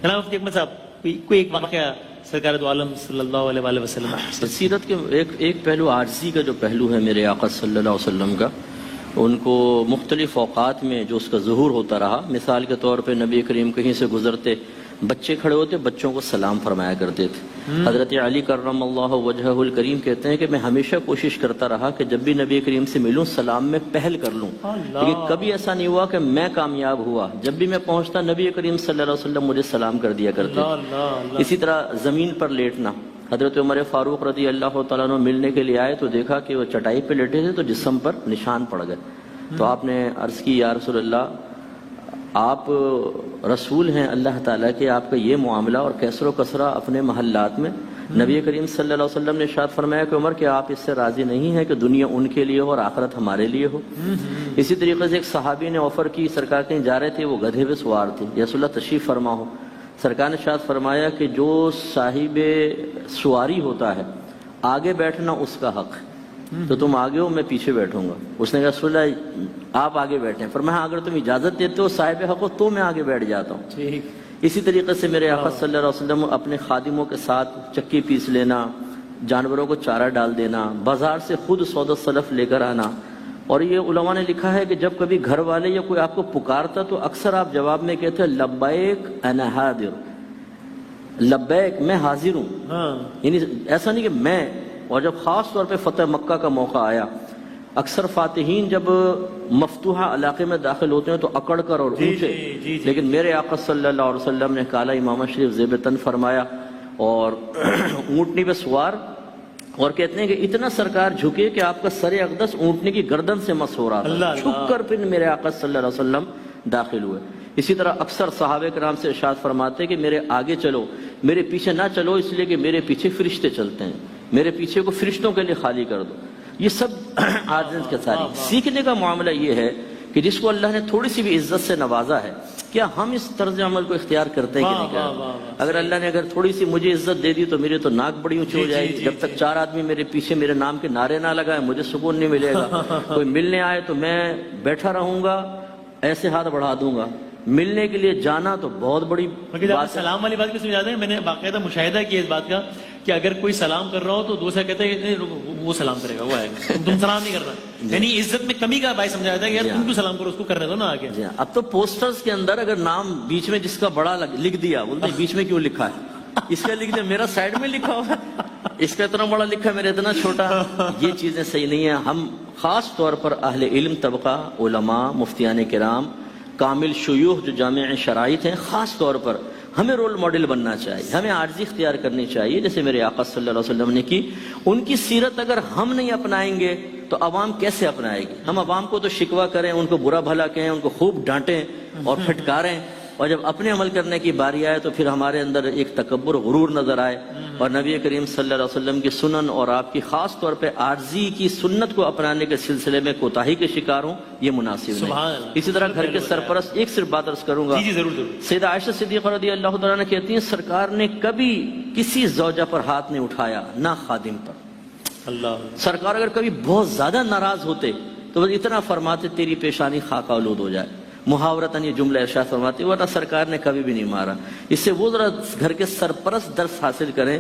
جناب مفتی احمد صاحب کوئی ایک واقعہ سرکار دو عالم صلی اللہ علیہ وآلہ وسلم؟ سیرت کے ایک پہلو عاجزی کا جو پہلو ہے میرے آقا صلی اللہ علیہ وسلم کا، ان کو مختلف اوقات میں جو اس کا ظہور ہوتا رہا. مثال کے طور پہ نبی کریم کہیں سے گزرتے، بچے کھڑے ہوتے، بچوں کو سلام فرمایا کرتے تھے. حضرت علی کرم اللہ وجہہ الکریم کہتے ہیں کہ میں ہمیشہ کوشش کرتا رہا کہ جب بھی نبی کریم سے ملوں سلام میں پہل کر لوں، لیکن کبھی ایسا نہیں ہوا کہ میں کامیاب ہوا. جب بھی میں پہنچتا نبی کریم صلی اللہ علیہ وسلم مجھے سلام کر دیا کرتے. اسی طرح زمین پر لیٹنا، حضرت عمر فاروق رضی اللہ تعالیٰ عنہ ملنے کے لیے آئے تو دیکھا کہ وہ چٹائی پہ لیٹے تھے تو جسم پر نشان پڑ گئے. تو آپ نے عرض کی یا رسول اللہ، آپ رسول ہیں اللہ تعالیٰ کے، آپ کا یہ معاملہ اور کیسر و کسرہ اپنے محلات میں. نبی کریم صلی اللہ علیہ وسلم نے ارشاد فرمایا کہ عمر کہ آپ اس سے راضی نہیں ہیں کہ دنیا ان کے لیے ہو اور آخرت ہمارے لیے ہو. اسی طریقے سے ایک صحابی نے آفر کی، سرکار کہیں جا رہے تھے، وہ گدھے پہ سوار تھے، یا رسول اللہ تشریف فرما ہو. سرکار نے ارشاد فرمایا کہ جو صاحب سواری ہوتا ہے آگے بیٹھنا اس کا حق ہے، تو تم آگے ہو میں پیچھے بیٹھوں گا. اس نے کہا رسول اللہ آپ آگے بیٹھیں. فرمایا اگر تم اجازت دیتے ہو صاحب حق ہو تو میں آگے بیٹھ جاتا ہوں. اسی طریقے سے میرے آقا صلی اللہ علیہ وسلم اپنے خادموں کے ساتھ چکی پیس لینا، جانوروں کو چارہ ڈال دینا، بازار سے خود سودا سلف لے کر آنا. اور یہ علماء نے لکھا ہے کہ جب کبھی گھر والے یا کوئی آپ کو پکارتا تو اکثر آپ جواب میں کہتے ہیں لبیک انا حاضر، لبیک میں حاضر ہوں. یعنی ایسا نہیں کہ میں. اور جب خاص طور پہ فتح مکہ کا موقع آیا، اکثر فاتحین جب مفتوحہ علاقے میں داخل ہوتے ہیں تو اکڑ کر اور اونچے، لیکن میرے آقا صلی اللہ علیہ وسلم نے کالا امامہ شریف زیب تن فرمایا اور اونٹنی پہ سوار، اور کہتے ہیں کہ اتنا سرکار جھکے کہ آپ کا سر اقدس اونٹنی کی گردن سے مس ہو رہا تھا. جھک کر پھر میرے آقا صلی اللہ علیہ وسلم داخل ہوئے. اسی طرح اکثر صحابہ کرام سے ارشاد فرماتے کہ میرے آگے چلو، میرے پیچھے نہ چلو، اس لیے کہ میرے پیچھے فرشتے چلتے ہیں، میرے پیچھے کو فرشتوں کے لیے خالی کر دو. یہ سب عاجز کے ساری. سیکھنے کا معاملہ یہ ہے کہ جس کو اللہ نے تھوڑی سی بھی عزت سے نوازا ہے، کیا ہم اس طرز عمل کو اختیار کرتے ہیں کہ نہیں کرتے؟ اگر اللہ نے تھوڑی سی مجھے عزت دے دی تو میرے تو ناک بڑی اونچی ہو جائے گی. جب تک 4 آدمی میرے پیچھے میرے نام کے نعرے نہ لگائے مجھے سکون نہیں ملے گا. کوئی ملنے آئے تو میں بیٹھا رہوں گا، ایسے ہاتھ بڑھا دوں گا. ملنے کے لیے جانا تو بہت بڑی بات. سلام والی بات بھی سمجھا دیں، میں نے باقاعدہ مشاہدہ کیا اس بات کا کہ اگر کوئی سلام کر رہا ہو تو دوسرا کہتا ہے کہ وہ سلام کرے گا، وہ آئے گا، تم سلام نہیں کرنا. یعنی عزت میں کمی کا باعث سمجھا جاتا ہے کہ یار تم کیوں سلام کرو، اس کو کرنے دو نا آگے. اب تو پوسٹرز کے اندر اگر نام بیچ میں جس کا بڑا لکھ دیا، بولتے بیچ میں کیوں لکھا ہے، اس کا لکھ دیا، میرا سائڈ میں لکھا ہوا ہے، اس کا اتنا بڑا لکھا ہے میرا اتنا چھوٹا. یہ چیزیں صحیح نہیں ہیں. ہم خاص طور پر اہل علم طبقہ، علماء، مفتیان کرام، کامل شیوخ جو جامع شرائط ہیں، خاص طور پر ہمیں رول ماڈل بننا چاہیے، ہمیں عاجزی اختیار کرنی چاہیے جیسے میرے آقا صلی اللہ علیہ وسلم نے کی. ان کی سیرت اگر ہم نہیں اپنائیں گے تو عوام کیسے اپنائے گی؟ ہم عوام کو تو شکوہ کریں، ان کو برا بھلا کہیں، ان کو خوب ڈانٹیں اور پھٹکاریں، اور جب اپنے عمل کرنے کی باری آئے تو پھر ہمارے اندر ایک تکبر، غرور نظر آئے. اور نبی کریم صلی اللہ علیہ وسلم کی سنن اور آپ کی خاص طور پہ عاجزی کی سنت کو اپنانے کے سلسلے میں کوتاہی کے شکار ہوں، یہ مناسب نہیں. اسی طرح گھر کے سرپرست، ایک صرف بات عرض کروں گا، سیدہ عائشہ صدیقہ رضی اللہ تعالیٰ نے کہتی ہیں سرکار نے کبھی کسی زوجہ پر ہاتھ نہیں اٹھایا، نہ خادم پر. سرکار اگر کبھی بہت زیادہ ناراض ہوتے تو بس اتنا فرماتے تیری پیشانی خاک آلود ہو جائے، محاورتاً یہ جملہ ارشاد فرماتے، ورنہ سرکار نے کبھی بھی نہیں مارا. اس سے وہ ذرا گھر کے سرپرست درس حاصل کریں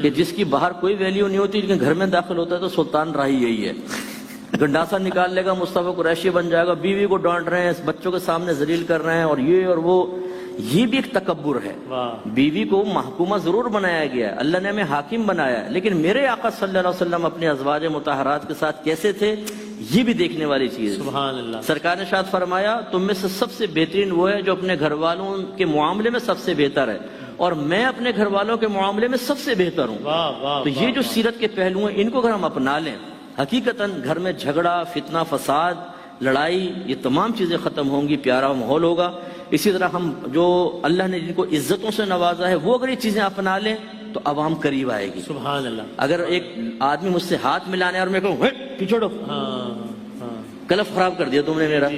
کہ جس کی باہر کوئی ویلیو نہیں ہوتی لیکن گھر میں داخل ہوتا ہے تو سلطان راہی یہی ہے. گنڈاسا نکال لے گا، مصطفیٰ قریشی بن جائے گا، بیوی کو ڈانٹ رہے ہیں، بچوں کے سامنے ذلیل کر رہے ہیں، اور یہ اور وہ. یہ بھی ایک تکبر ہے. بیوی کو محکومہ ضرور بنایا گیا ہے، اللہ نے ہمیں حاکم بنایا ہے، لیکن میرے آقا صلی اللہ علیہ وسلم اپنے ازواج مطہرات کے ساتھ کیسے تھے، یہ بھی دیکھنے والی چیز ہے. سبحان اللہ. سرکار نے ارشاد فرمایا تم میں سے سب سے بہترین وہ ہے جو اپنے گھر والوں کے معاملے میں سب سے بہتر ہے، اور میں اپنے گھر والوں کے معاملے میں سب سے بہتر ہوں. تو یہ جو سیرت کے پہلو ہیں ان کو اگر ہم اپنا لیں، حقیقتاً گھر میں جھگڑا، فتنہ، فساد، لڑائی، یہ تمام چیزیں ختم ہوں گی، پیارا ماحول ہوگا. اسی طرح ہم جو اللہ نے جن کو عزتوں سے نوازا ہے وہ اگر یہ چیزیں اپنا لیں تو عوام قریب آئے گی. سبحان اللہ. اگر ایک آدمی مجھ سے ہاتھ ملانے اور میں کہوں پیچھوڑو، کلف خراب کر دیا تم نے میرا.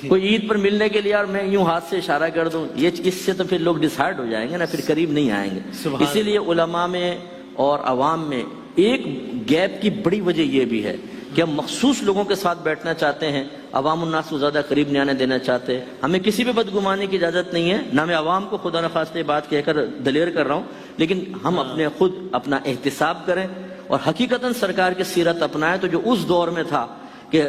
کوئی عید پر ملنے کے لیے اور میں یوں ہاتھ سے اشارہ کر دوں، یہ اس سے تو پھر لوگ ڈسہارڈ ہو جائیں گے نا، پھر قریب نہیں آئیں گے. اسی لیے علماء میں اور عوام میں ایک گیپ کی بڑی وجہ یہ بھی ہے کہ ہم مخصوص لوگوں کے ساتھ بیٹھنا چاہتے ہیں، عوام الناس کو زیادہ قریب نہیں آنے دینا چاہتے. ہمیں کسی پہ بدگمانی کی اجازت نہیں ہے, نہ میں عوام کو خدا نخواستہ یہ بات کہہ کر دلیر کر رہا ہوں, لیکن ہم اپنے خود اپنا احتساب کریں اور حقیقتاً سرکار کی سیرت اپنائیں. تو جو اس دور میں تھا کہ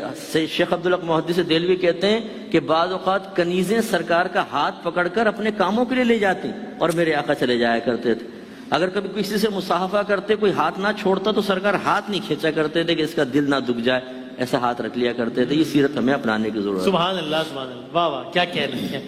شیخ عبدالحق محدث دہلوی کہتے ہیں کہ بعض اوقات کنیزیں سرکار کا ہاتھ پکڑ کر اپنے کاموں کے لیے لے جاتی اور میرے آقا چلے جایا کرتے تھے. اگر کبھی کسی سے مصافحہ کرتے کوئی ہاتھ نہ چھوڑتا تو سرکار ہاتھ نہیں کھینچا کرتے تھے کہ اس کا دل نہ دکھ جائے, ایسا ہاتھ رکھ لیا کرتے تھے. یہ سیرت ہمیں اپنانے کی ضرورت ہے. سبحان اللہ, سبحان اللہ, واہ واہ, کیا کہہ رہے ہیں.